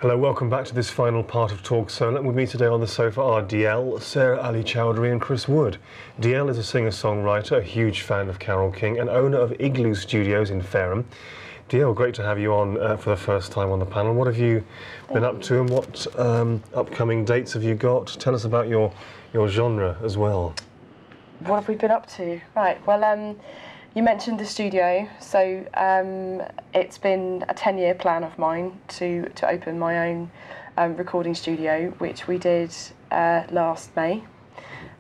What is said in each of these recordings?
Hello, welcome back to this final part of Talk Solent. With me today on the sofa are DL, Sarah Ali Choudhury and Chris Wood. DL is a singer-songwriter, a huge fan of Carole King and owner of Igloo Studios in Fareham. DL, great to have you on for the first time on the panel. What have you been up to and what upcoming dates have you got? Tell us about your genre as well. What have we been up to? Right, well, you mentioned the studio, so it's been a 10-year plan of mine to open my own recording studio, which we did last May,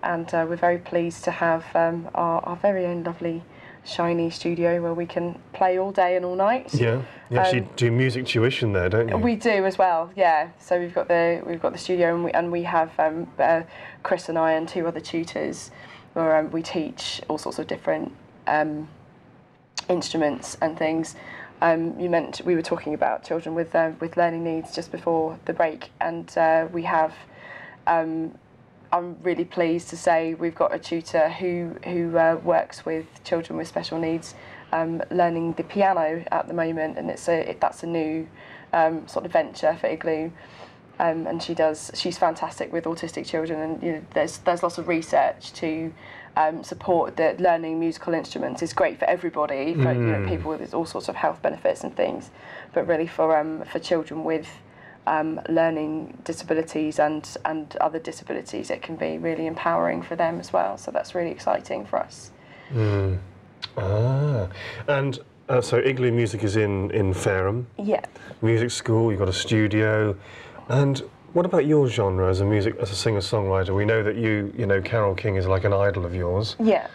and we're very pleased to have our very own lovely shiny studio where we can play all day and all night. Yeah, you actually do music tuition there, don't you? We do as well, yeah. So we've got the studio, and we have Chris and I and two other tutors where we teach all sorts of different instruments and things. We were talking about children with learning needs just before the break, and we have. I'm really pleased to say we've got a tutor who works with children with special needs, learning the piano at the moment, and that's a new sort of venture for Igloo. And she's fantastic with autistic children, and there's lots of research to support that learning musical instruments is great for everybody, for people with all sorts of health benefits and things, but really for children with learning disabilities and other disabilities, it can be really empowering for them as well. So that's really exciting for us. And so Igloo Music is in Fareham. Yeah. Music school. You've got a studio. And what about your genre as a singer-songwriter? We know that you know Carole King is like an idol of yours. Yeah.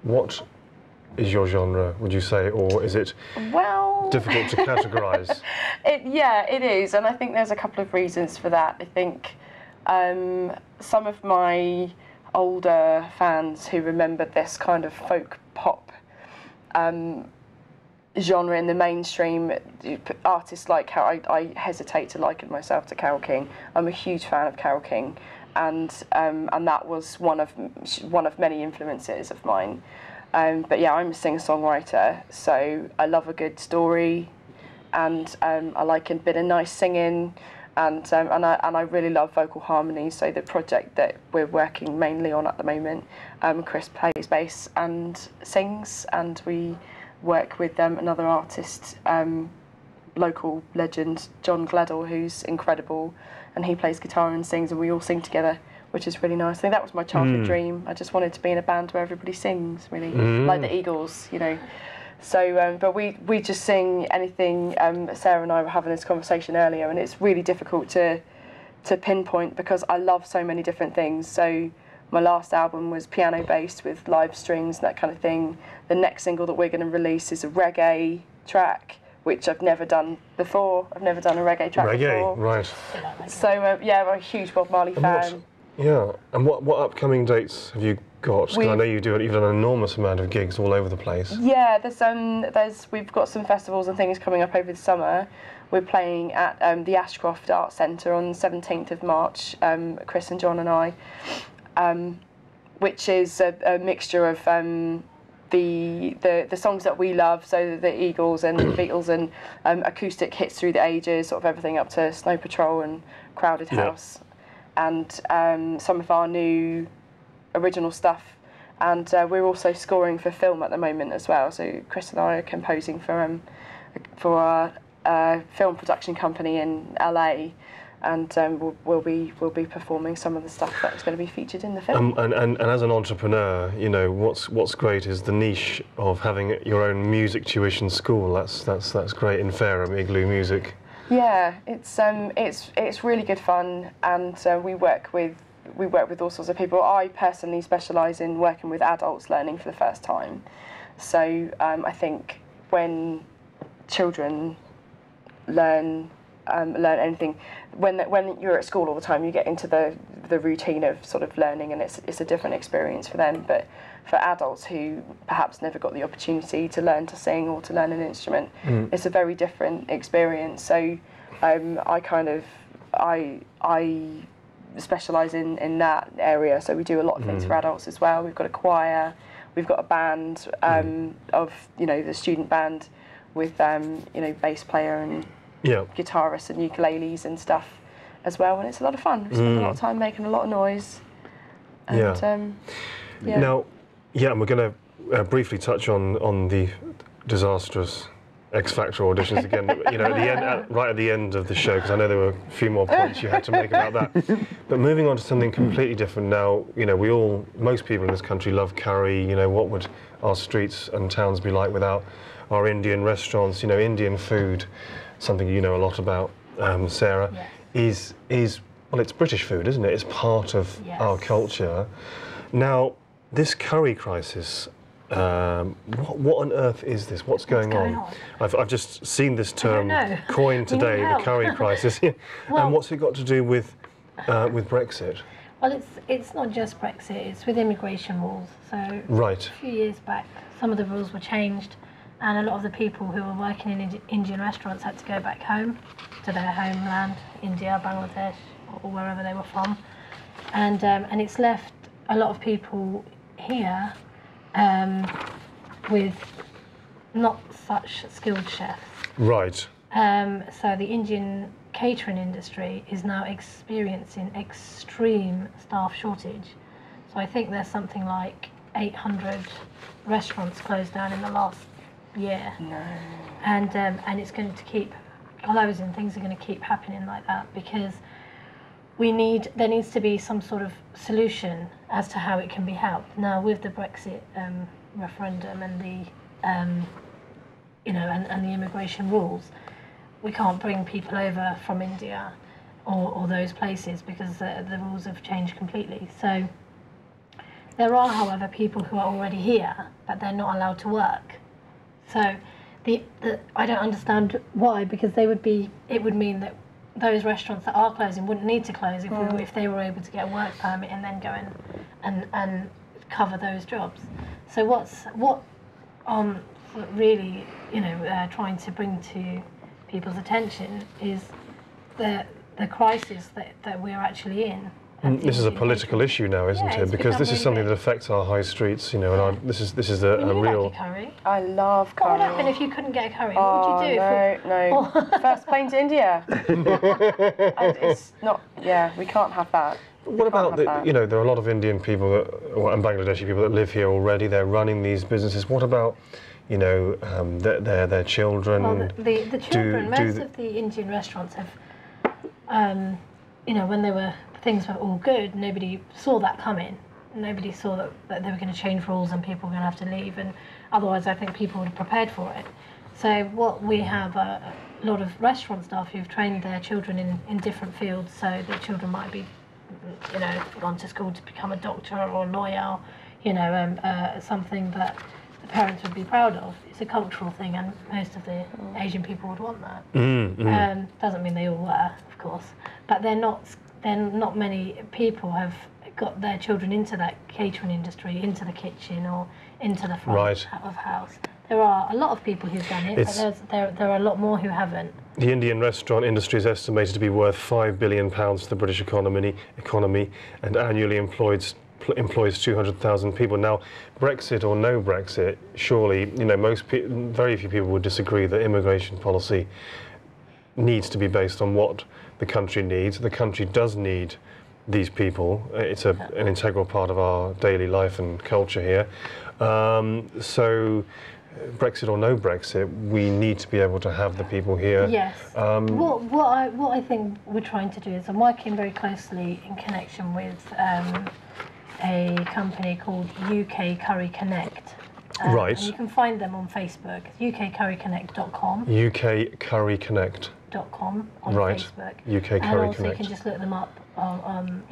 What is your genre, would you say, or is it difficult to categorise? It is, and I think there's a couple of reasons for that. I think some of my older fans who remember this kind of folk pop genre in the mainstream, artists like how I hesitate to liken myself to Carole King. I'm a huge fan of Carole King, and that was one of many influences of mine. But yeah, I'm a singer-songwriter, so I love a good story, and I like a bit of nice singing, and I really love vocal harmony. So the project that we're working mainly on at the moment, Chris plays bass and sings, and we work with another artist, local legend, John Gledall, who's incredible, and he plays guitar and sings, and we all sing together, which is really nice. I think that was my childhood dream. I just wanted to be in a band where everybody sings, really, like the Eagles, So, but we just sing anything. Sarah and I were having this conversation earlier, and it's really difficult to pinpoint because I love so many different things. So my last album was piano-based with live strings and that kind of thing. The next single that we're going to release is a reggae track, which I've never done before. I've never done a reggae track before. Right. So, yeah, I'm a huge Bob Marley fan. And what upcoming dates have you got? Because I know you've done an enormous amount of gigs all over the place. Yeah, we've got some festivals and things coming up over the summer. We're playing at the Ashcroft Arts Centre on the 17th of March, Chris and John and I, which is a mixture of the songs that we love, so the Eagles and the Beatles, and acoustic hits through the ages, sort of everything up to Snow Patrol and Crowded House. And some of our new original stuff, and we're also scoring for film at the moment as well. So Chris and I are composing for our film production company in LA, and we'll be performing some of the stuff that's going to be featured in the film. And as an entrepreneur, what's great is the niche of having your own music tuition school. That's great in Fareham, Igloo Music. Yeah, it's really good fun, and we work with all sorts of people. I personally specialise in working with adults learning for the first time. So I think when children learn anything, when you're at school all the time, you get into the routine of sort of learning, and it's a different experience for them. But for adults who perhaps never got the opportunity to learn to sing or to learn an instrument, it's a very different experience. So I specialise in that area. So we do a lot of things for adults as well. We've got a choir, we've got a band of the student band with bass player and guitarists and ukuleles and stuff as well, and it's a lot of fun. We spend a lot of time making a lot of noise. And, Now, and we're going to briefly touch on the disastrous X Factor auditions again, you know, at the end, right at the end of the show, because I know there were a few more points you had to make about that. But moving on to something completely different now, you know, most people in this country love curry. You know, what would our streets and towns be like without our Indian restaurants? You know, Indian food, something you know a lot about, Sarah, is well, it's British food, isn't it? It's part of our culture. Now, this curry crisis. What on earth is this? What's going on? I've just seen this term coined today, the curry crisis. And what's it got to do with Brexit? Well, it's not just Brexit. It's with immigration rules. So a few years back, some of the rules were changed, and a lot of the people who were working in Indian restaurants had to go back home to their homeland, India, Bangladesh, or wherever they were from, and it's left a lot of people here. With not such skilled chefs. Right. So the Indian catering industry is now experiencing extreme staff shortage. So I think there's something like 800 restaurants closed down in the last year. No. And it's going to keep closing. Things are going to keep happening like that because there needs to be some sort of solution as to how it can be helped. Now, with the Brexit referendum and the, and the immigration rules, we can't bring people over from India or those places because the rules have changed completely. So there are, however, people who are already here, but they're not allowed to work. So I don't understand why, because it would mean that those restaurants that are closing wouldn't need to close if they were able to get a work permit and then go and cover those jobs. So what really trying to bring to people's attention is the crisis that we're actually in. This is a political issue now, isn't it? Because this is something that affects our high streets, you know, and this is a real. Like a curry? I love curry. What would happen if you couldn't get a curry? What would you do? No. First plane to India. It's not. Yeah, we can't have that. What about there are a lot of Indian people and Bangladeshi people that live here already. They're running these businesses. What about, their children? Well, the children. Most of the Indian restaurants have, when things were all good, nobody saw that coming. Nobody saw that they were going to change rules and people were going to have to leave, and otherwise I think people would have prepared for it. So what we have a lot of restaurant staff who've trained their children in different fields, so their children might be, gone to school to become a doctor or a lawyer, something that the parents would be proud of. It's a cultural thing, and most of the Asian people would want that. Doesn't mean they all were, of course, but not many people have got their children into that catering industry, into the kitchen or into the front of house. There are a lot of people who've done it, but there are a lot more who haven't. The Indian restaurant industry is estimated to be worth £5 billion to the British economy and annually employs 200,000 people. Now, Brexit or no Brexit, surely, very few people would disagree that immigration policy needs to be based on what the country needs. The country does need these people. It's an integral part of our daily life and culture here. So, Brexit or no Brexit, we need to be able to have the people here. Yes. What I think we're trying to do is I'm working very closely in connection with a company called UK Curry Connect. Right. And you can find them on Facebook. ukcurryconnect.com. ukcurryconnect.com on Facebook. UK Curry and also Connect. You can just look them up on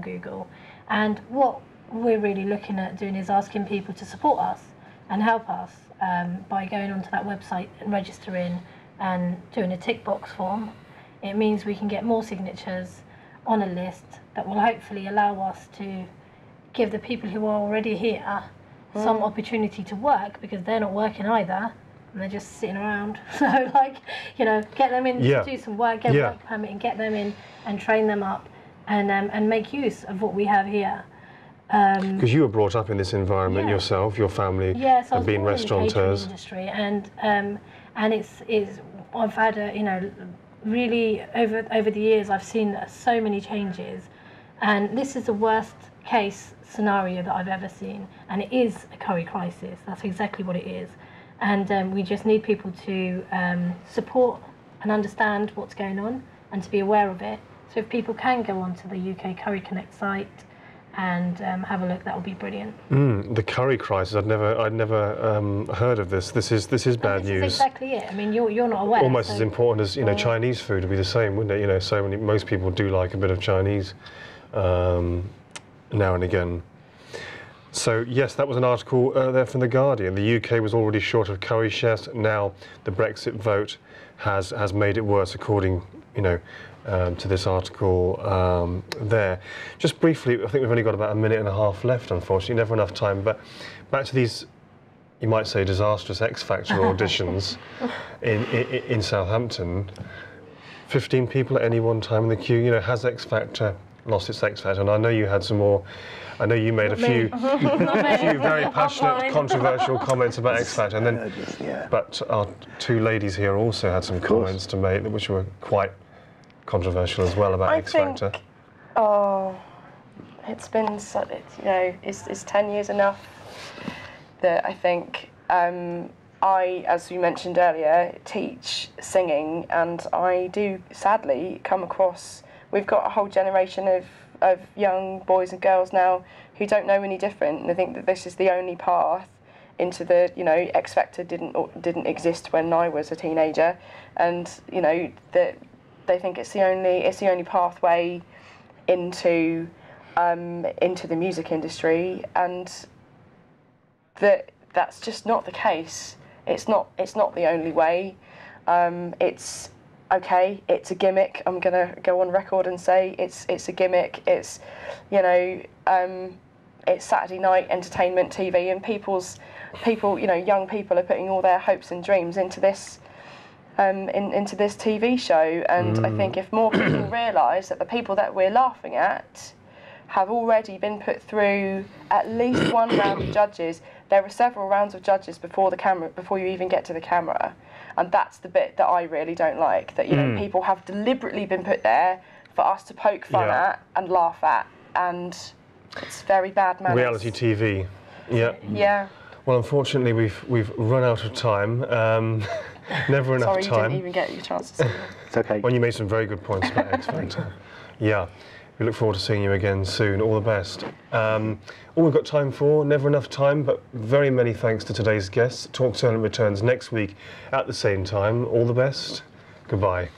Google. And what we're really looking at doing is asking people to support us and help us by going onto that website and registering and doing a tick box form. It means we can get more signatures on a list that will hopefully allow us to give the people who are already here some opportunity to work, because they're not working either and they're just sitting around. So get them in to do some work, get a work permit and get them in and train them up and make use of what we have here. Because you were brought up in this environment yourself, your family Yes, I have was been born in the catering restaurateurs. industry, and it's I've had really over the years I've seen so many changes, and this is the worst case scenario that I've ever seen, and it is a curry crisis. That's exactly what it is, and we just need people to support and understand what's going on and to be aware of it. So if people can go onto the UK Curry Connect site and have a look, that would be brilliant. The curry crisis. I'd never heard of this. This is bad news. This is exactly it. I mean, you're not aware. Almost as important as Chinese food would be the same, wouldn't it? Most people do like a bit of Chinese now and again. So yes, that was an article there from The Guardian. The UK was already short of curry chefs. Now the Brexit vote has made it worse, according to this article there. Just briefly, I think we've only got about a minute and a half left, unfortunately, never enough time, but back to these, you might say, disastrous X Factor auditions in Southampton. 15 people at any one time in the queue. Has X Factor lost its X Factor? And I know you had some more. I know you made a few very passionate, controversial comments about X Factor, and then, but our two ladies here also had some comments to make, which were quite controversial as well about X Factor. It's been so, is 10 years enough? That I think I, as you mentioned earlier, teach singing, and I do sadly come across. We've got a whole generation of young boys and girls now who don't know any different, and they think that this is the only path into the X Factor didn't exist when I was a teenager, and that they think it's the only pathway into the music industry, and that's just not the case. It's not the only way. It's okay. It's a gimmick. I'm gonna go on record and say it's a gimmick. It's it's Saturday night entertainment TV, and young people are putting all their hopes and dreams into this. Into this TV show, and I think if more people realise that the people that we're laughing at have already been put through at least one round of judges. There are several rounds of judges before you even get to the camera, and that's the bit that I really don't like. That people have deliberately been put there for us to poke fun at and laugh at, and it's very bad manners. Reality TV. Yeah. Well, unfortunately, we've run out of time. Never enough time. Sorry, you didn't even get your chance to say that. It's okay. Well, you made some very good points about X Factor. Yeah. We look forward to seeing you again soon. All the best. All we've got time for, never enough time, but very many thanks to today's guests. Talk Solent returns next week at the same time. All the best. Goodbye.